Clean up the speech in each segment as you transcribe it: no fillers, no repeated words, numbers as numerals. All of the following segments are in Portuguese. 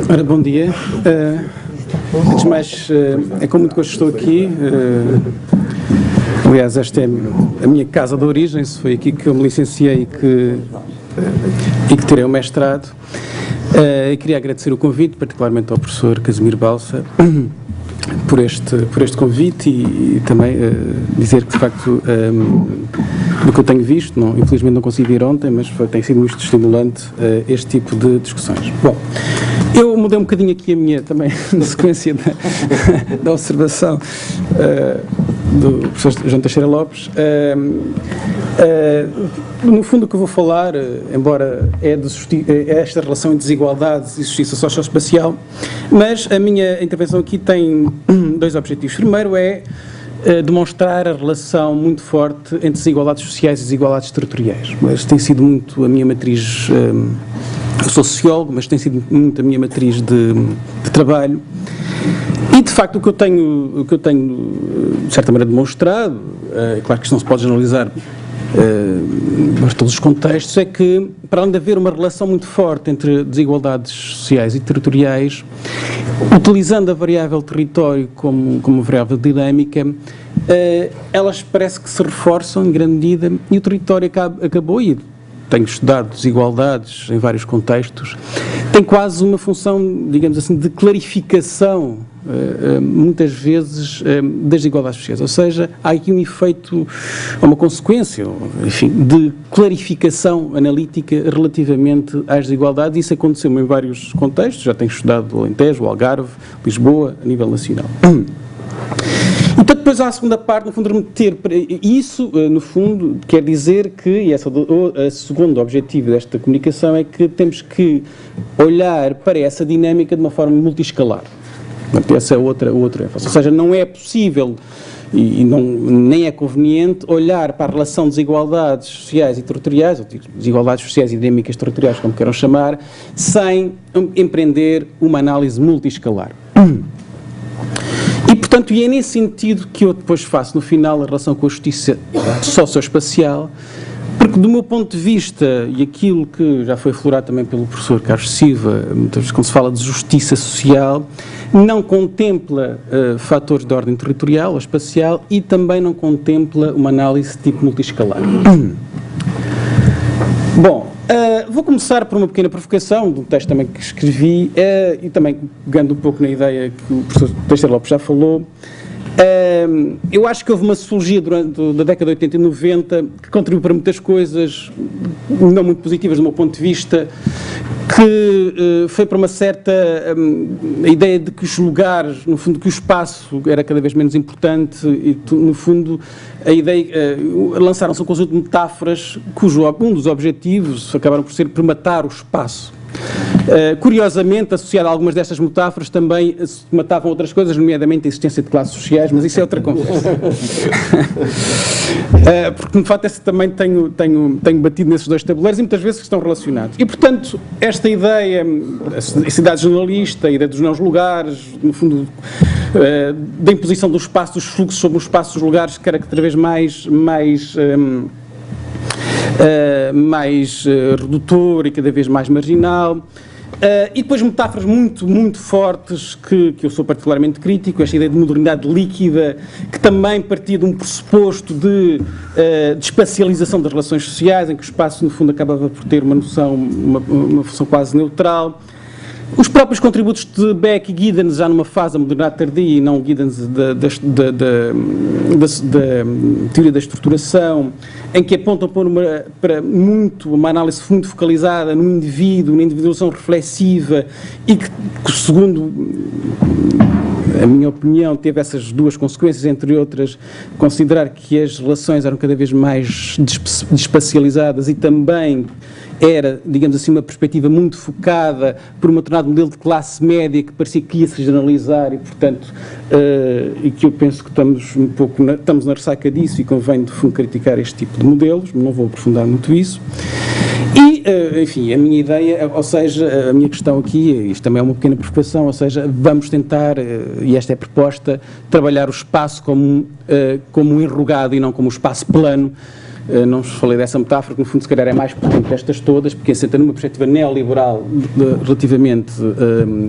Ora, bom dia. Antes de mais, é com muito gosto que estou aqui. Aliás, esta é a minha casa de origem, foi aqui que eu me licenciei e que tirei o mestrado. E queria agradecer o convite, particularmente ao professor Casimiro Balsa, por este convite e também dizer que, de facto, do que eu tenho visto, infelizmente não consegui vir ontem, mas tem sido muito estimulante este tipo de discussões. Bom, eu mudei um bocadinho aqui a minha, também, na sequência da observação do professor João Teixeira Lopes. No fundo, o que eu vou falar, embora é esta relação entre desigualdades e justiça socioespacial, mas a minha intervenção aqui tem dois objetivos. Primeiro é demonstrar a relação muito forte entre desigualdades sociais e desigualdades territoriais. Mas tem sido muito a minha matriz, eu sou sociólogo, mas tem sido muito a minha matriz de trabalho. E, de facto, o que eu tenho de certa maneira, demonstrado, é claro que isto não se pode generalizar para todos os contextos, é que, para além de haver uma relação muito forte entre desigualdades sociais e territoriais, utilizando a variável território como variável dinâmica, elas parece que se reforçam em grande medida e o território acabou, e tenho estudado desigualdades em vários contextos, tem quase uma função, digamos assim, de clarificação, muitas vezes, das desigualdades sociais. Ou seja, há aqui um efeito, uma consequência, enfim, de clarificação analítica relativamente às desigualdades. Isso aconteceu em vários contextos, já tenho estudado o Alentejo, o Algarve, Lisboa, a nível nacional. Então, depois há a segunda parte, no fundo, remeter para isso, no fundo, quer dizer que, e esse é o segundo objetivo desta comunicação, é que temos que olhar para essa dinâmica de uma forma multiescalar. Essa é outra ênfase. Ou seja, não é possível e nem é conveniente olhar para a relação de desigualdades sociais e territoriais, ou desigualdades sociais e dinâmicas territoriais, como queiram chamar, sem empreender uma análise multiescalar. E, portanto, é nesse sentido que eu depois faço, no final, a relação com a justiça socioespacial, porque, do meu ponto de vista, e aquilo que já foi aflorado também pelo professor Carlos Silva, muitas vezes quando se fala de justiça social, não contempla fatores de ordem territorial ou espacial e também não contempla uma análise de tipo multiescalar. Bom, vou começar por uma pequena provocação de um texto também que escrevi e também pegando um pouco na ideia que o professor Teixeira Lopes já falou. Eu acho que houve uma sociologia da década de 80 e 90 que contribuiu para muitas coisas não muito positivas do meu ponto de vista, que foi para uma certa a ideia de que os lugares, no fundo, que o espaço era cada vez menos importante e, no fundo, a ideia, lançaram-se um conjunto de metáforas cujo um dos objetivos acabaram por ser matar o espaço. Curiosamente, associado a algumas destas metáforas, também se matavam outras coisas, nomeadamente a existência de classes sociais, mas isso é outra conversa. Porque, de facto, também tenho batido nesses dois tabuleiros e muitas vezes estão relacionados. E, portanto, esta ideia, a cidade jornalista, a ideia dos não-lugares, no fundo, da imposição do espaço, dos fluxos sobre o espaço dos lugares, que era cada vez mais redutor e cada vez mais marginal. E depois metáforas muito fortes que eu sou particularmente crítico, esta ideia de modernidade líquida, que também partia de um pressuposto de espacialização das relações sociais, em que o espaço, no fundo, acabava por ter uma noção, uma função quase neutral. Os próprios contributos de Beck e Giddens, já numa fase da modernidade tardia, e não Giddens da teoria da estruturação, em que apontam para uma análise muito focalizada no indivíduo, na individuação reflexiva, e que, segundo a minha opinião, teve essas duas consequências, entre outras, considerar que as relações eram cada vez mais despacializadas e também era, digamos assim, uma perspectiva muito focada por um determinado modelo de classe média que parecia que ia se generalizar e, portanto, e que eu penso que estamos na ressaca disso e convém, de fundo, criticar este tipo de modelos, não vou aprofundar muito isso. E, enfim, a minha ideia, ou seja, a minha questão aqui, isto também é uma pequena provocação, ou seja, vamos tentar, e esta é a proposta, trabalhar o espaço como um enrugado e não como um espaço plano, não vos falei dessa metáfora, que no fundo se calhar é mais potente destas todas, porque assenta numa perspectiva neoliberal relativamente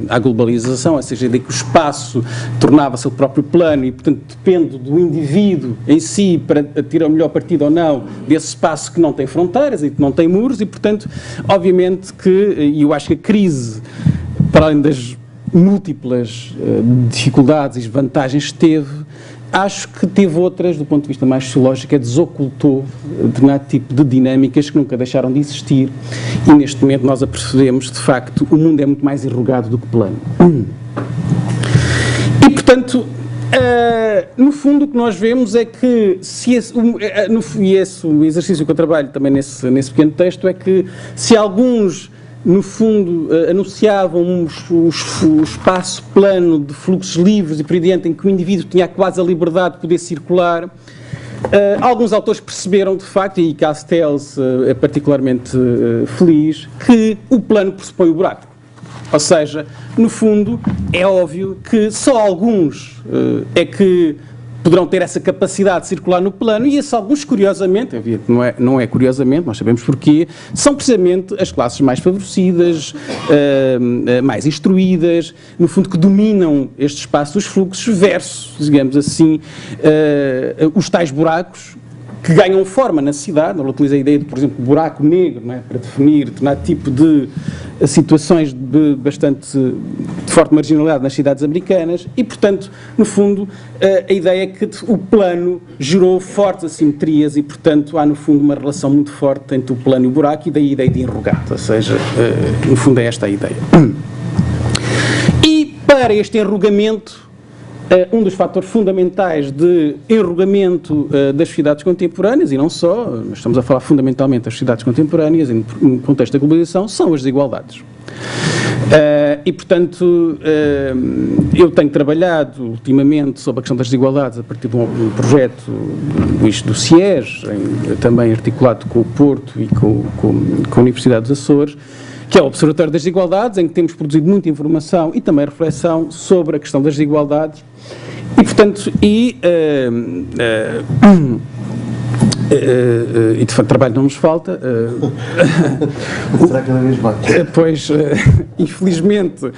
à globalização, ou seja, de que o espaço tornava-se o próprio plano e, portanto, depende do indivíduo em si para tirar o melhor partido ou não desse espaço que não tem fronteiras e que não tem muros e, portanto, obviamente que, e eu acho que a crise, para além das múltiplas dificuldades e desvantagens que teve, acho que teve outras, do ponto de vista mais sociológico, desocultou determinado tipo de dinâmicas que nunca deixaram de existir e neste momento nós apercebemos, de facto, o mundo é muito mais enrugado do que plano. E, portanto, no fundo o que nós vemos é que, o exercício que eu trabalho também nesse pequeno texto, é que se alguns no fundo, anunciavam o espaço plano de fluxos livres e por aí diante, em que o indivíduo tinha quase a liberdade de poder circular. Alguns autores perceberam, de facto, e Castells é particularmente feliz, que o plano pressupõe o buraco. Ou seja, no fundo, é óbvio que só alguns é que poderão ter essa capacidade de circular no plano e esses alguns, curiosamente, não é curiosamente, nós sabemos porquê, são precisamente as classes mais favorecidas, mais instruídas, no fundo que dominam este espaço dos fluxos versus, digamos assim, os tais buracos que ganham forma na cidade. Ele utiliza a ideia de, por exemplo, buraco negro, não é? Para definir determinado tipo de situações de forte marginalidade nas cidades americanas e, portanto, no fundo, a ideia é que o plano gerou fortes assimetrias e, portanto, há, no fundo, uma relação muito forte entre o plano e o buraco e daí a ideia de enrugado, ou seja, no fundo é esta a ideia. E, para este enrugamento, um dos fatores fundamentais de enrugamento das sociedades contemporâneas, e não só, mas estamos a falar fundamentalmente das sociedades contemporâneas, no contexto da globalização, são as desigualdades. E, portanto, eu tenho trabalhado ultimamente sobre a questão das desigualdades a partir de um projeto do CIES, também articulado com o Porto e com a Universidade dos Açores, que é o Observatório das Desigualdades, em que temos produzido muita informação e também reflexão sobre a questão das desigualdades. E, portanto, de facto, trabalho não nos falta. Será cada vez mais? Pois, infelizmente,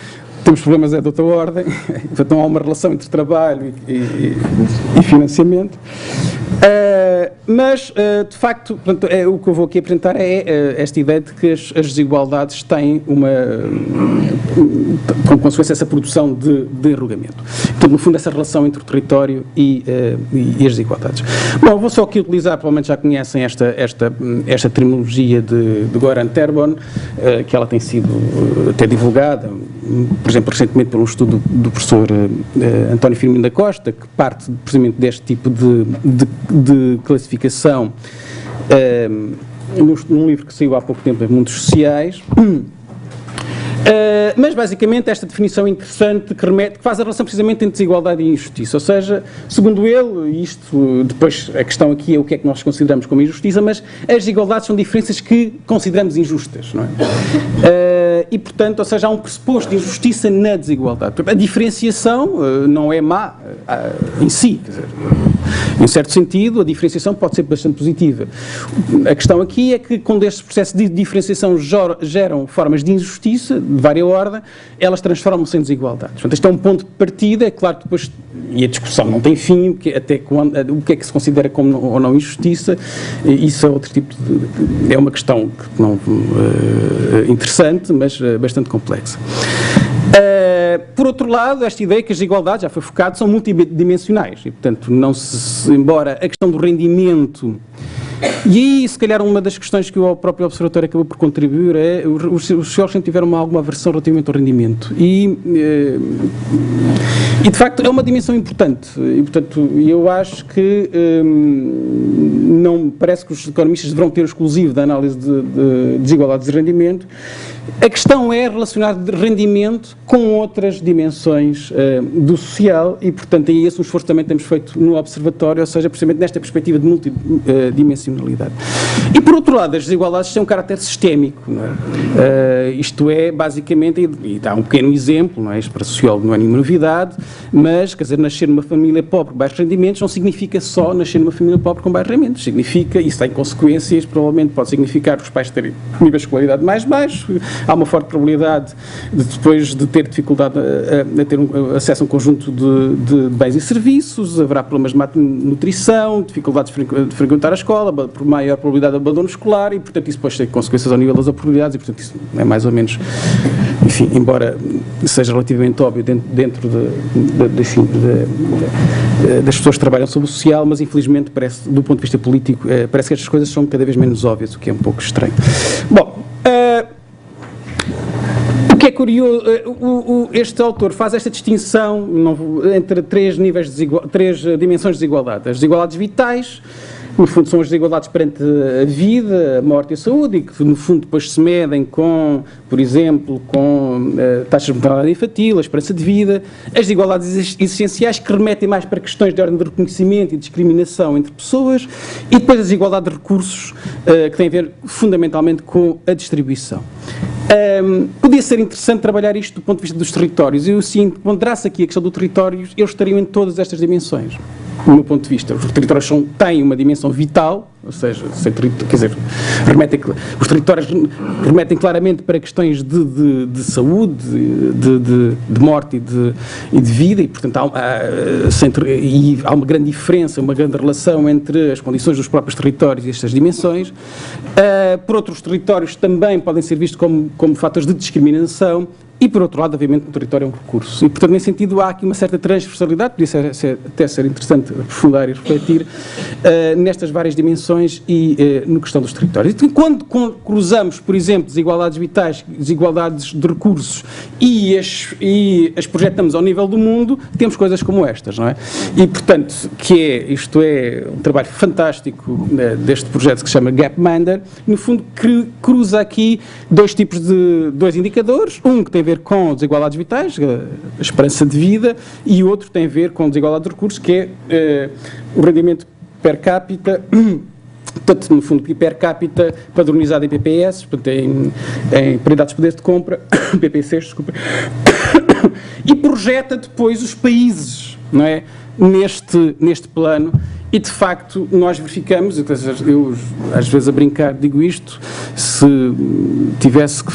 temos problemas de outra ordem, então há uma relação entre trabalho e financiamento. Mas, de facto, portanto, o que eu vou aqui apresentar é esta ideia de que as desigualdades têm como consequência essa produção de enrugamento. Portanto, no fundo, essa relação entre o território e as desigualdades. Bom, vou só aqui utilizar, provavelmente já conhecem esta terminologia de Goran Terborn, que ela tem sido até divulgada, por exemplo, recentemente por um estudo do professor António Firmino da Costa, que parte precisamente deste tipo de classificação num livro que saiu há pouco tempo, Mundos Sociais. Mas, basicamente, esta definição interessante que faz a relação precisamente entre desigualdade e injustiça. Ou seja, segundo ele, isto, depois a questão aqui é o que é que nós consideramos como injustiça, mas as desigualdades são diferenças que consideramos injustas, não é? E, portanto, ou seja, há um pressuposto de injustiça na desigualdade. A diferenciação não é má em si, quer dizer, em certo sentido, a diferenciação pode ser bastante positiva. A questão aqui é que, quando estes processos de diferenciação geram formas de injustiça, de várias ordens, elas transformam-se em desigualdades. Portanto, este é um ponto de partida, é claro que depois, e a discussão não tem fim, até quando, o que é que se considera como ou não injustiça, isso é outro tipo é uma questão que não, interessante, mas bastante complexa. Por outro lado, esta ideia que as desigualdades, já foi focado, são multidimensionais e, portanto, embora a questão do rendimento, e aí, se calhar, uma das questões que o próprio Observatório acabou por contribuir os sociólogos sempre tiveram alguma aversão relativamente ao rendimento e, de facto, é uma dimensão importante e, portanto, eu acho que não parece que os economistas deverão ter o exclusivo da análise de desigualdades de rendimento. A questão é relacionar rendimento com outras dimensões do social e, portanto, é esse um esforço que também temos feito no Observatório, ou seja, precisamente nesta perspectiva de multidimensionalidade. nacionalidade. E, por outro lado, as desigualdades têm um caráter sistémico, não é? Isto é, basicamente, e dá um pequeno exemplo, não é? Isto para sociólogo não é nenhuma novidade, mas, quer dizer, nascer numa família pobre com baixos rendimentos não significa só nascer numa família pobre com baixos rendimentos, significa, isso tem consequências, provavelmente pode significar os pais terem níveis de escolaridade mais baixos, há uma forte probabilidade de depois de ter dificuldade a ter acesso a um conjunto de bens e serviços, haverá problemas de malnutrição, dificuldades de frequentar a escola, por maior probabilidade de abandono escolar e, portanto, isso pode ter consequências ao nível das oportunidades e, portanto, isso é mais ou menos, enfim, embora seja relativamente óbvio dentro das pessoas que trabalham sobre o social, mas infelizmente parece, do ponto de vista político, parece que estas coisas são cada vez menos óbvias, o que é um pouco estranho. Bom, o que é curioso, este autor faz esta distinção entre três dimensões de desigualdade. As desigualdades vitais, no fundo são as desigualdades perante a vida, a morte e a saúde, e que no fundo depois se medem com, por exemplo, com taxas de mortalidade infantil, a esperança de vida. As desigualdades existenciais, que remetem mais para questões de ordem de reconhecimento e discriminação entre pessoas, e depois a desigualdade de recursos, que tem a ver fundamentalmente com a distribuição. Podia ser interessante trabalhar isto do ponto de vista dos territórios. Eu sinto que, ponderasse aqui a questão do território, eles estariam em todas estas dimensões. Do meu ponto de vista, os territórios têm uma dimensão vital, ou seja, quer dizer, os territórios remetem claramente para questões de saúde, de morte e de vida, e portanto há uma grande diferença, uma grande relação entre as condições dos próprios territórios e estas dimensões. Por outros, territórios também podem ser vistos como fatores de discriminação. E, por outro lado, obviamente, o território é um recurso. E, portanto, nesse sentido, há aqui uma certa transversalidade, podia até ser interessante aprofundar e refletir nestas várias dimensões e na questão dos territórios. E, quando cruzamos, por exemplo, desigualdades vitais, desigualdades de recursos e as projetamos ao nível do mundo, temos coisas como estas, não é? E, portanto, isto é um trabalho fantástico deste projeto que se chama Gapminder, no fundo, que cruza aqui dois indicadores, um que tem a ver com desigualdades vitais, a esperança de vida, e outro tem a ver com desigualdade de recursos, que é o rendimento per capita, portanto, no fundo, per capita padronizado em PPS, portanto, em paridades de poder de compra, PPCs, desculpa, e projeta depois os países, não é? Neste plano. E, de facto, nós verificamos, eu às vezes a brincar digo isto, se tivesse que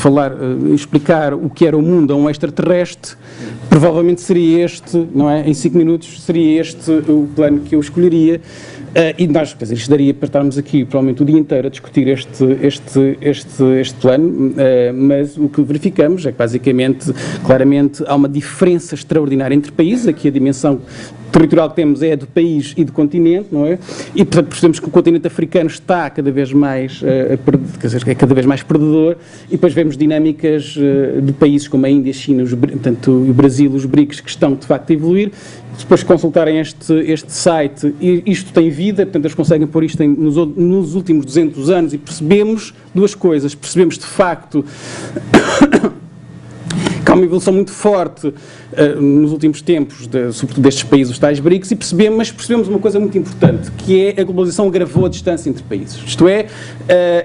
explicar o que era o mundo a um extraterrestre, provavelmente seria este, não é? Em 5 minutos seria este o plano que eu escolheria. E nós, quer dizer, isto daria para estarmos aqui provavelmente o dia inteiro a discutir este plano, mas o que verificamos é que basicamente, claramente, há uma diferença extraordinária entre países. Aqui a dimensão territorial que temos é a do país e do continente, não é? E, portanto, percebemos que o continente africano está cada vez mais, quer dizer, é cada vez mais perdedor, e depois vemos dinâmicas de países como a Índia, a China, portanto, o Brasil, os BRICS, que estão, de facto, a evoluir. Depois de consultarem este site, isto tem vida, portanto, eles conseguem pôr isto nos últimos 200 anos, e percebemos duas coisas. Percebemos, de facto, que há uma evolução muito forte nos últimos tempos, sobretudo destes países, os tais BRICS, mas percebemos uma coisa muito importante, que é a globalização agravou a distância entre países. Isto é,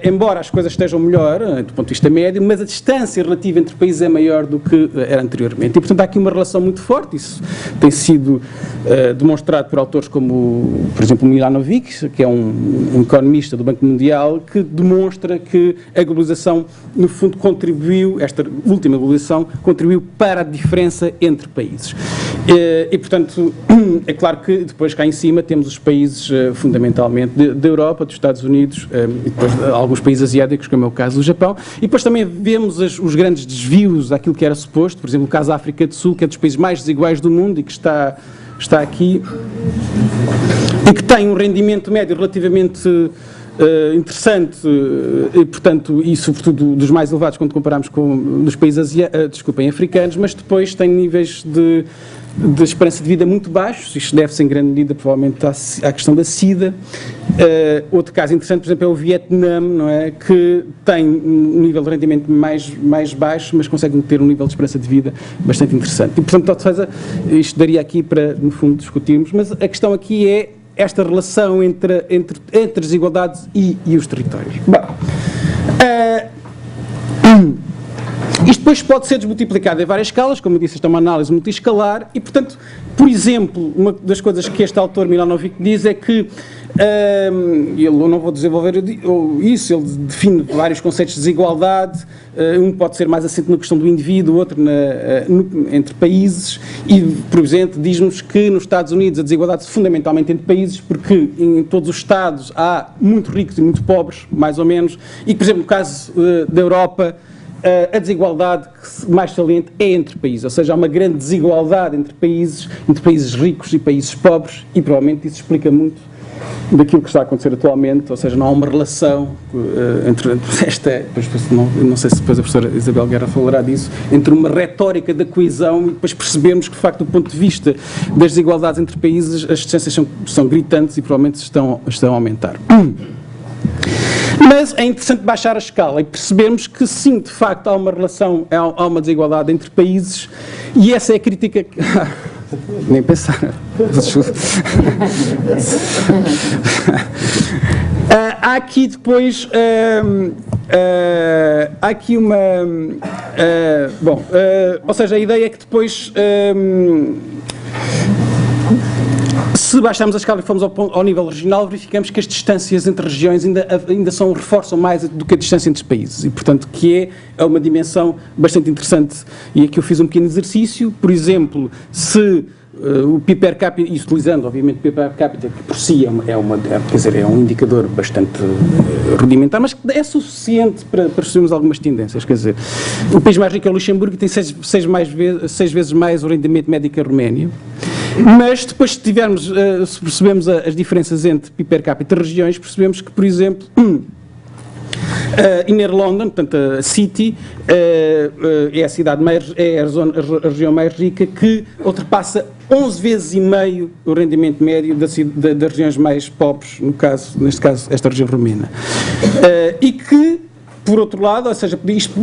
embora as coisas estejam melhor, do ponto de vista médio, mas a distância relativa entre países é maior do que era anteriormente. E, portanto, há aqui uma relação muito forte. Isso tem sido demonstrado por autores como, por exemplo, Milanovic, que é um economista do Banco Mundial, que demonstra que a globalização, no fundo, esta última globalização, contribuiu para a diferença entre países. E, portanto, é claro que depois cá em cima temos os países fundamentalmente da Europa, dos Estados Unidos, e depois alguns países asiáticos, como é o caso do Japão, e depois também vemos os grandes desvios daquilo que era suposto, por exemplo, o caso da África do Sul, que é dos países mais desiguais do mundo e que está aqui, e que tem um rendimento médio relativamente interessante, e, portanto, e sobretudo dos mais elevados quando comparamos com os países africanos, mas depois tem níveis de esperança de vida muito baixos. Isto deve-se em grande medida provavelmente à questão da SIDA. Outro caso interessante, por exemplo, é o Vietnã, não é? Que tem um nível de rendimento mais baixo, mas consegue ter um nível de esperança de vida bastante interessante. E, portanto, isto daria aqui para, no fundo, discutirmos, mas a questão aqui é esta relação entre a desigualdade e os territórios. Bom, isto depois pode ser desmultiplicado em várias escalas, como eu disse, esta é uma análise multiescalar, e, portanto, por exemplo, uma das coisas que este autor, Milanovic, diz é que, eu não vou desenvolver isso, ele define vários conceitos de desigualdade, um pode ser mais assente na questão do indivíduo, outro entre países, e, por exemplo, diz-nos que nos Estados Unidos a desigualdade é fundamentalmente entre países, porque em todos os Estados há muito ricos e muito pobres, mais ou menos, e, por exemplo, no caso da Europa, a desigualdade mais saliente é entre países, ou seja, há uma grande desigualdade entre países ricos e países pobres, e provavelmente isso explica muito daquilo que está a acontecer atualmente, ou seja, não há uma relação entre esta, não sei se depois a professora Isabel Guerra falará disso, entre uma retórica da coesão e depois percebemos que, de facto, do ponto de vista das desigualdades entre países, as distâncias são gritantes e provavelmente estão a aumentar. Mas é interessante baixar a escala e percebermos que sim, de facto, há uma relação, há uma desigualdade entre países, e essa é a crítica que... Nem pensar. Há aqui depois... há aqui uma... ou seja, a ideia é que depois... se baixarmos a escala e formos ao nível regional, verificamos que as distâncias entre regiões ainda reforçam mais do que a distância entre países, e, portanto, que é uma dimensão bastante interessante. E aqui eu fiz um pequeno exercício, por exemplo, se o PIB per capita, e utilizando, obviamente, o PIB per capita, que por si é um indicador bastante rudimentar, mas que é suficiente para percebermos algumas tendências. Quer dizer, o país mais rico é o Luxemburgo, e tem seis vezes mais o rendimento médio que a Roménia. Mas depois, se percebemos as diferenças entre PIB per capita e regiões, percebemos que, por exemplo, Inner London, portanto a City, é a cidade a região mais rica, que ultrapassa 11 vezes e meio o rendimento médio das regiões mais pobres, neste caso esta região romena. E que, por outro lado, ou seja, isto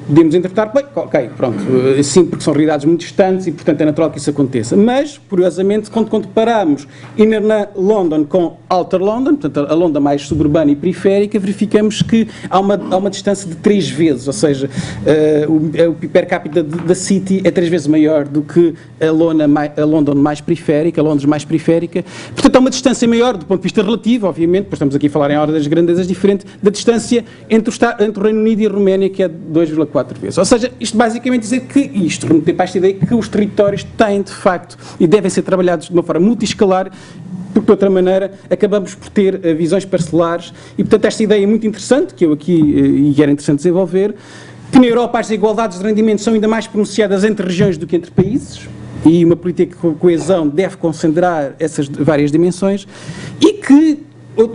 podemos interpretar, bem, ok, pronto, sim, porque são realidades muito distantes e, portanto, é natural que isso aconteça. Mas, curiosamente, quando comparamos Inner London com Outer London, portanto, a London mais suburbana e periférica, verificamos que há uma distância de 3 vezes, ou seja, o PIB per capita da City é 3 vezes maior do que a London mais periférica, a Londres mais periférica. Portanto, há uma distância maior do ponto de vista relativo, obviamente, pois estamos aqui a falar em ordens de grandezas diferentes, da distância entre o Reino Unido e a Roménia, que é 2,4 vezes. Ou seja, isto basicamente dizer que, isto remete para esta ideia que os territórios têm, de facto, e devem ser trabalhados de uma forma multiescalar, porque, de outra maneira, acabamos por ter visões parcelares, e, portanto, esta ideia é muito interessante, que eu aqui, e era interessante desenvolver, que na Europa as desigualdades de rendimento são ainda mais pronunciadas entre regiões do que entre países, e uma política de coesão deve concentrar essas várias dimensões, e que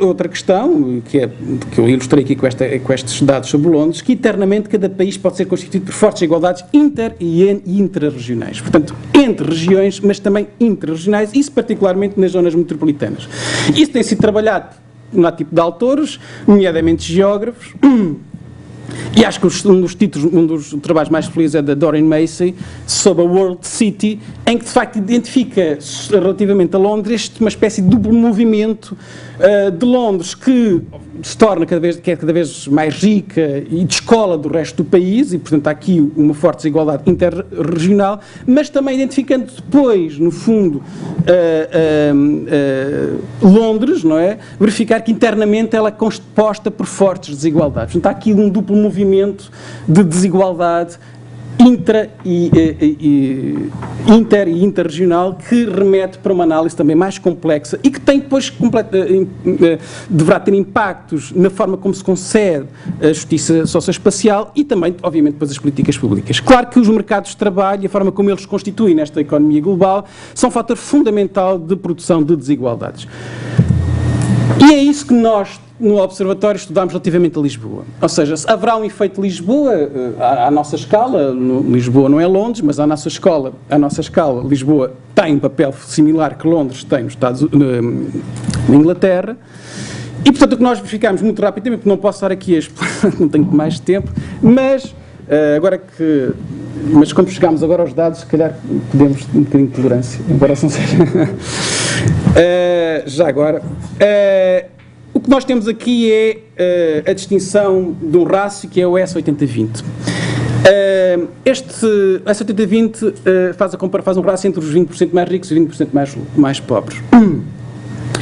outra questão, que eu ilustrei aqui com estes dados sobre Londres, que internamente cada país pode ser constituído por fortes igualdades inter- e intrarregionais. Portanto, entre regiões, mas também interregionais, isso particularmente nas zonas metropolitanas. Isso tem sido trabalhado no tipo de autores, nomeadamente geógrafos, e acho que um dos trabalhos mais felizes é da Doreen Massey, sobre a World City, em que de facto identifica relativamente a Londres uma espécie de duplo movimento de Londres que se torna cada vez mais rica e descola do resto do país, e portanto há aqui uma forte desigualdade interregional, mas também identificando depois, no fundo, Londres, não é? Verificar que internamente ela é composta por fortes desigualdades. Portanto, há aqui um duplo movimento de desigualdade inter- e interregional, que remete para uma análise também mais complexa e que tem depois deverá ter impactos na forma como se concede a justiça socioespacial e também, obviamente, depois as políticas públicas. Claro que os mercados de trabalho e a forma como eles se constituem nesta economia global são um fator fundamental de produção de desigualdades. E é isso que nós, no Observatório, estudamos relativamente a Lisboa. Ou seja, haverá um efeito Lisboa à nossa escala, Lisboa não é Londres, mas à nossa escala, Lisboa tem um papel similar que Londres tem na Inglaterra. E, portanto, o que nós verificamos muito rapidamente, porque não posso estar aqui a explicar, não tenho mais tempo, mas mas como chegámos agora aos dados, se calhar podemos ter um bocadinho de tolerância, embora não seja... Já agora, o que nós temos aqui é a distinção de um rácio que é o S80-20. Este S80-20 faz um rácio entre os 20% mais ricos e 20% mais pobres.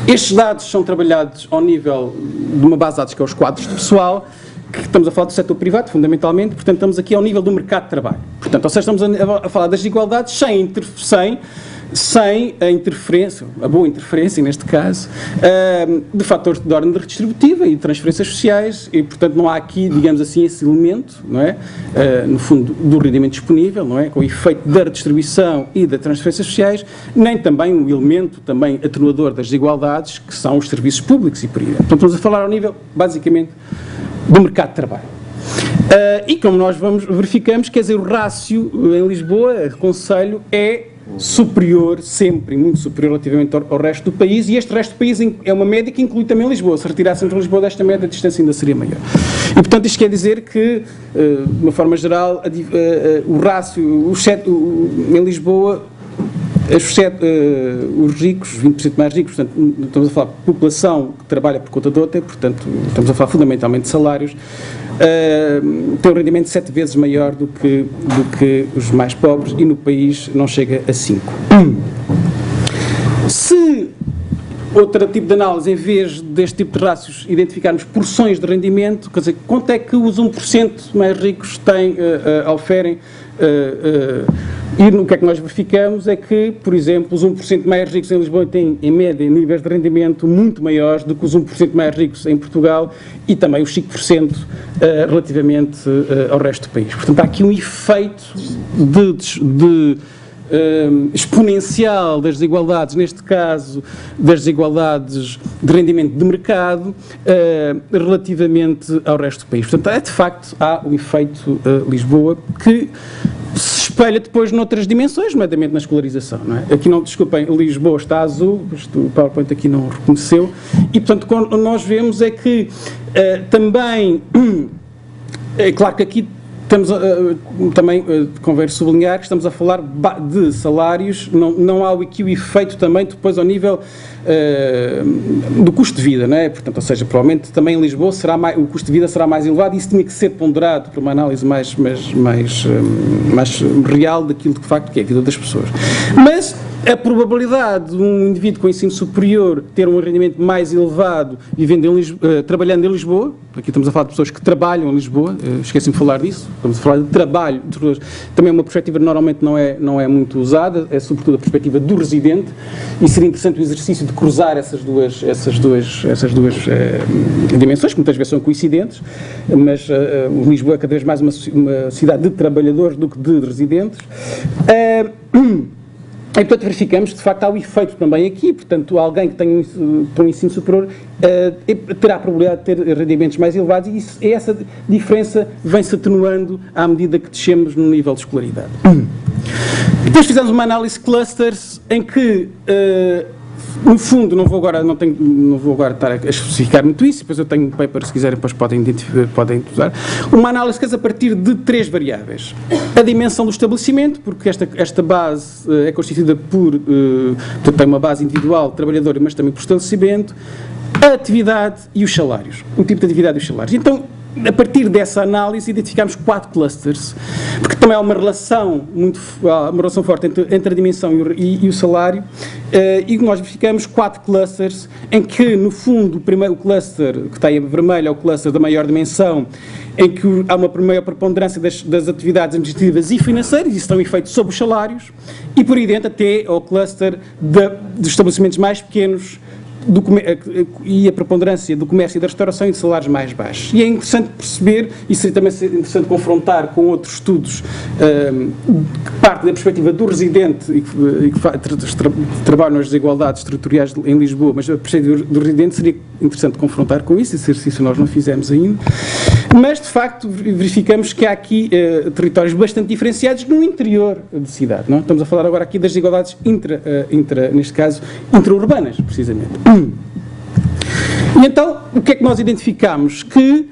Estes dados são trabalhados ao nível de uma base de dados que é os quadros de pessoal, que estamos a falar do setor privado, fundamentalmente, portanto estamos aqui ao nível do mercado de trabalho. Portanto, ou seja, estamos a falar das desigualdades sem a interferência, a boa interferência neste caso, de fatores de ordem redistributiva e de transferências sociais e, portanto, não há aqui, digamos assim, esse elemento, não é? No fundo, do rendimento disponível, não é? Com o efeito da redistribuição e das transferências sociais, nem também o elemento também atenuador das desigualdades, que são os serviços públicos e por aí. Portanto, estamos a falar ao nível, basicamente, do mercado de trabalho. E como nós verificamos, quer dizer, o rácio em Lisboa, Conselho, é superior, sempre, muito superior relativamente ao resto do país, e este resto do país é uma média que inclui também Lisboa. Se retirassemos Lisboa desta média, a distância ainda seria maior. E, portanto, isto quer dizer que, de uma forma geral, o rácio, em Lisboa, os ricos, 20% mais ricos, portanto, estamos a falar de população que trabalha por conta de outra, portanto, estamos a falar fundamentalmente de salários, tem um rendimento 7 vezes maior do que os mais pobres e no país não chega a 5. Se outro tipo de análise, em vez deste tipo de rácios, identificarmos porções de rendimento, quer dizer, quanto é que os 1% mais ricos têm, oferem, e o que é que nós verificamos é que, por exemplo, os 1% mais ricos em Lisboa têm, em média, níveis de rendimento muito maiores do que os 1% mais ricos em Portugal e também os 5% relativamente ao resto do país. Portanto, há aqui um efeito exponencial das desigualdades, neste caso, das desigualdades de rendimento de mercado, relativamente ao resto do país. Portanto, de facto, há o efeito Lisboa que se espelha depois noutras dimensões, nomeadamente na escolarização, não é? Aqui não, desculpem, Lisboa está azul, o PowerPoint aqui não reconheceu, e portanto, o que nós vemos é que também, é claro que aqui estamos também, convém sublinhar que estamos a falar de salários, não há aqui o efeito também depois ao nível do custo de vida, não é? Portanto, ou seja, provavelmente também em Lisboa o custo de vida será mais elevado e isso tinha que ser ponderado por uma análise mais real daquilo que de facto que é a vida das pessoas. Mas a probabilidade de um indivíduo com ensino superior ter um rendimento mais elevado trabalhando em Lisboa, aqui estamos a falar de pessoas que trabalham em Lisboa, esqueci-me de falar disso, estamos a falar de trabalho, também é uma perspectiva que normalmente não é muito usada, é sobretudo a perspectiva do residente, e seria interessante o exercício de cruzar essas duas dimensões, que muitas vezes são coincidentes, mas Lisboa é cada vez mais uma cidade de trabalhadores do que de residentes. E, portanto, verificamos que, de facto, há o efeito também aqui, portanto, alguém que tem um ensino superior terá a probabilidade de ter rendimentos mais elevados e essa diferença vem-se atenuando à medida que descemos no nível de escolaridade. Depois fizemos uma análise clusters em que, no fundo, não vou agora estar a especificar muito isso, depois eu tenho um paper, se quiserem, depois podem usar. Uma análise que é a partir de 3 variáveis. A dimensão do estabelecimento, porque esta base é constituída portanto, tem uma base individual, trabalhadora, mas também por estabelecimento, a atividade e os salários. O tipo de atividade e os salários. Então, a partir dessa análise, identificámos 4 clusters, porque também há uma relação forte entre a dimensão e o salário, e nós verificamos 4 clusters, em que, no fundo, o primeiro cluster, que está em vermelho, é o cluster da maior dimensão, em que há uma maior preponderância das atividades administrativas e financeiras, e isso tem um efeito sobre os salários, e por aí dentro até ao cluster dos estabelecimentos mais pequenos, e a preponderância do comércio e da restauração e de salários mais baixos. E é interessante perceber, e seria também interessante confrontar com outros estudos que partem da perspectiva do residente e que trabalham nas desigualdades territoriais em Lisboa, mas a perspectiva do residente seria interessante confrontar com isso, esse exercício nós não fizemos ainda. Mas, de facto, verificamos que há aqui territórios bastante diferenciados no interior da cidade. Não? Estamos a falar agora aqui das desigualdades neste caso, intraurbanas, precisamente. E então, o que é que nós identificamos? Que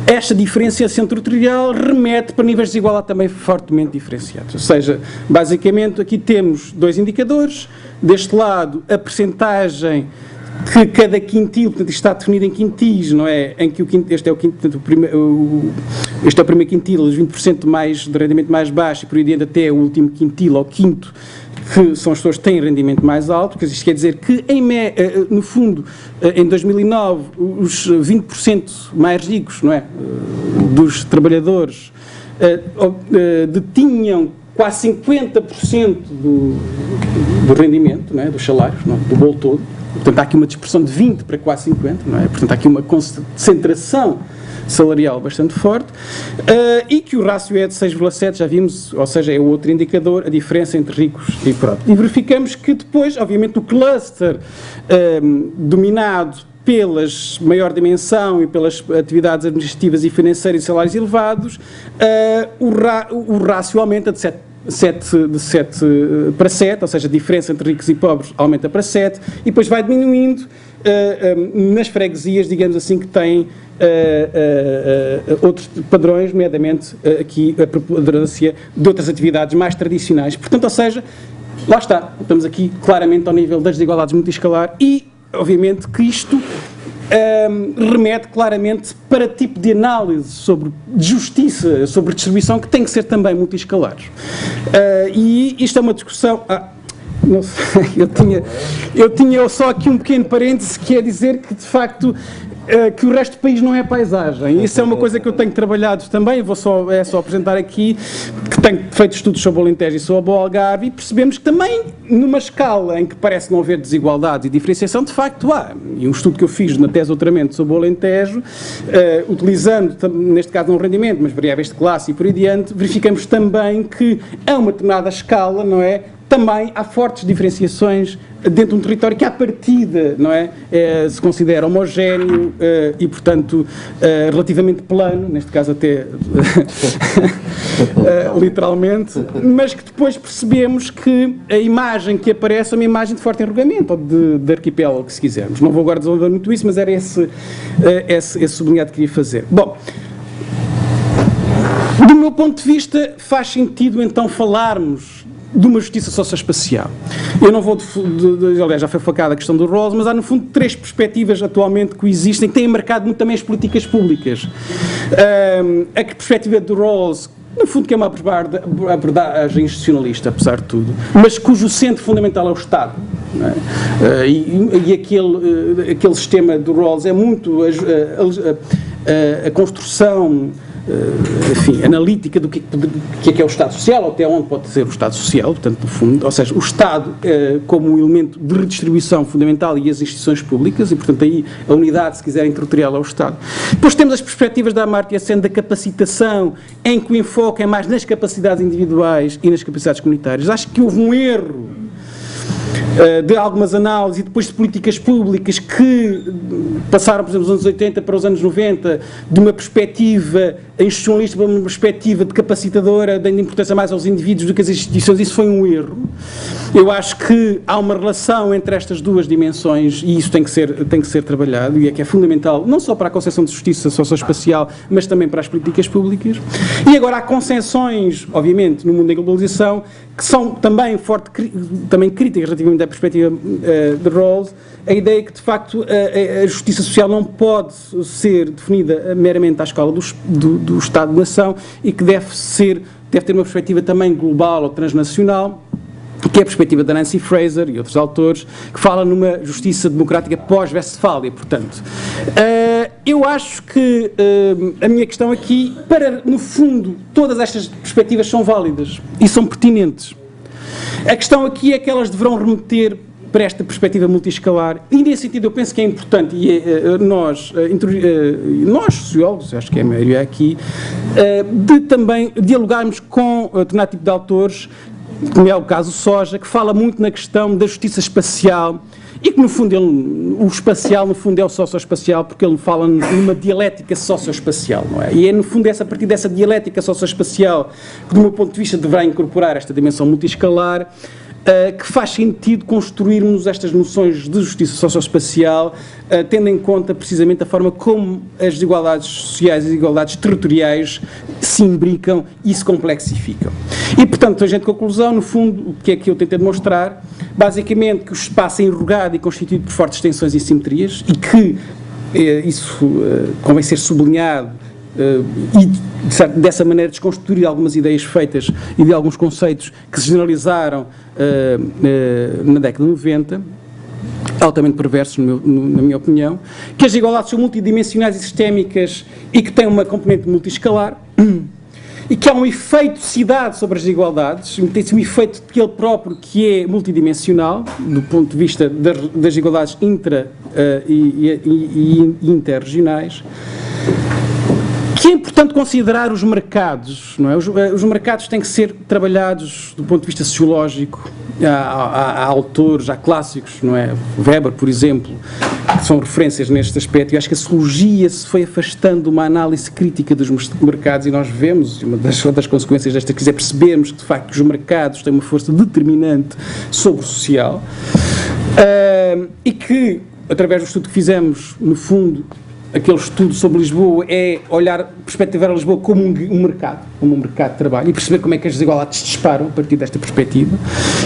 esta diferenciação territorial remete para níveis de desigualdade também fortemente diferenciados. Ou seja, basicamente aqui temos dois indicadores. Deste lado, a percentagem que cada quintil, portanto, isto está definido em quintis, não é? Em que este é o quintil, este é o primeiro quintil, os 20% de rendimento mais baixo, e por aí adiante até o último quintil, ou quinto, que são as pessoas que têm rendimento mais alto, porque isto quer dizer que, no fundo, em 2009, os 20% mais ricos, não é? Dos trabalhadores detinham quase 50% do rendimento, não é? Dos salários, não é? Do bolo todo. Portanto, há aqui uma dispersão de 20 para quase 50, não é? Portanto, há aqui uma concentração salarial bastante forte, e que o rácio é de 6,7, já vimos, ou seja, é o outro indicador, a diferença entre ricos e pobres. E verificamos que depois, obviamente, o cluster dominado pelas maior dimensão e pelas atividades administrativas e financeiras e salários elevados, o rácio aumenta de 7 para 7, ou seja, a diferença entre ricos e pobres aumenta para 7, e depois vai diminuindo nas freguesias, digamos assim, que têm outros padrões, nomeadamente aqui a preponderância de outras atividades mais tradicionais. Portanto, ou seja, lá está, estamos aqui claramente ao nível das desigualdades multiescalar e, obviamente, que isto remete claramente para tipo de análise sobre justiça, sobre distribuição, que tem que ser também multiescalares. E isto é uma discussão... não sei, eu tinha só aqui um pequeno parêntese, que é dizer que, de facto, que o resto do país não é paisagem. Isso é uma coisa que eu tenho trabalhado também, é só apresentar aqui, que tenho feito estudos sobre o Alentejo e sobre o Algarve, e percebemos que também, numa escala em que parece não haver desigualdades e diferenciação, de facto há. E um estudo que eu fiz na tese de doutoramento sobre o Alentejo, utilizando, neste caso não rendimento, mas variáveis de classe e por aí adiante, verificamos também que a uma determinada escala, não é? Também há fortes diferenciações dentro de um território que, à partida, não é, se considera homogéneo e, portanto, relativamente plano, neste caso até literalmente, mas que depois percebemos que a imagem que aparece é uma imagem de forte enrugamento, ou de arquipélago, se quisermos. Não vou agora desenvolver muito isso, mas era esse sublinhado que queria fazer. Bom, do meu ponto de vista, faz sentido então falarmos de uma justiça socioespacial. Eu não vou, aliás, já foi focada a questão do Rawls, mas há, no fundo, três perspectivas atualmente que existem, que têm marcado muito também as políticas públicas. A perspectiva do Rawls, no fundo, que é uma abordagem institucionalista, apesar de tudo, mas cujo centro fundamental é o Estado. Não é? E aquele sistema do Rawls é muito a construção, enfim, analítica do que é o Estado Social, ou até onde pode ser o Estado Social, portanto, no fundo, ou seja, o Estado como um elemento de redistribuição fundamental e as instituições públicas, e, portanto, aí a unidade, se quiserem, territorial é o Estado. Depois temos as perspectivas da Amartya Sen da capacitação, em que o enfoque é mais nas capacidades individuais e nas capacidades comunitárias. Acho que houve um erro de algumas análises e depois de políticas públicas que passaram, por exemplo, dos anos 80 para os anos 90, de uma perspectiva institucionalista para uma perspectiva de capacitadora, dando importância mais aos indivíduos do que às instituições. Isso foi um erro. Eu acho que há uma relação entre estas duas dimensões e isso tem que ser trabalhado, e é que é fundamental, não só para a concepção de justiça socioespacial, mas também para as políticas públicas. E agora há concepções, obviamente, no mundo da globalização, que são também também críticas relativamente à perspectiva de Rawls, a ideia que, de facto, a justiça social não pode ser definida meramente à escala do Estado-nação e que deve ter uma perspectiva também global ou transnacional, que é a perspectiva da Nancy Fraser e outros autores, que fala numa justiça democrática pós-Westfália, portanto. Eu acho que a minha questão aqui, no fundo, todas estas perspectivas são válidas e são pertinentes. A questão aqui é que elas deverão remeter para esta perspectiva multiescalar, e nesse sentido eu penso que é importante, e nós sociólogos, acho que é a maioria aqui, de também dialogarmos com determinado tipo de autores, como é o caso Soja, que fala muito na questão da justiça espacial, e que, no fundo, o espacial, no fundo, é o socioespacial, porque ele fala numa dialética socioespacial, não é? E é, no fundo, a partir dessa dialética socioespacial que, do meu ponto de vista, deverá incorporar esta dimensão multiescalar, que faz sentido construirmos estas noções de justiça socioespacial, tendo em conta precisamente a forma como as desigualdades sociais e as desigualdades territoriais se imbricam e se complexificam. E, portanto, a gente, conclusão, no fundo, o que é que eu tentei demonstrar? Basicamente que o espaço é enrugado e constituído por fortes tensões e simetrias, e que isso convém ser sublinhado, e dessa maneira desconstruir algumas ideias feitas e de alguns conceitos que se generalizaram na década de 90, altamente perversos, na minha opinião, que as desigualdades são multidimensionais e sistémicas e que têm uma componente multiescalar, e que há um efeito de cidade sobre as desigualdades, tem-se um efeito de ele próprio que é multidimensional, do ponto de vista das desigualdades intra- e interregionais, que é importante considerar os mercados, não é? Os mercados têm que ser trabalhados do ponto de vista sociológico. Há autores, há clássicos, não é? Weber, por exemplo, que são referências neste aspecto. Eu acho que a sociologia se foi afastando de uma análise crítica dos mercados, e nós vemos, uma das consequências desta crise é percebermos que, de facto, os mercados têm uma força determinante sobre o social, e que, através do estudo que fizemos, no fundo, aquele estudo sobre Lisboa é olhar, perspectivar a Lisboa como um mercado de trabalho, e perceber como é que as desigualdades se disparam a partir desta perspectiva.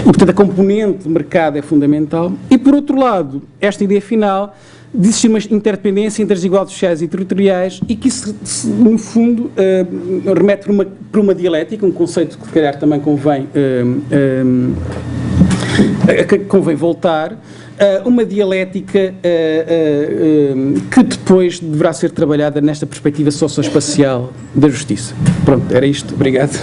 E, portanto, a componente de mercado é fundamental. E, por outro lado, esta ideia final de existir uma interdependência entre as desigualdades sociais e territoriais, e que isso, no fundo, remete para uma dialética, um conceito que, se calhar, também convém voltar, uma dialética que depois deverá ser trabalhada nesta perspectiva socioespacial da justiça. Pronto, era isto. Obrigado.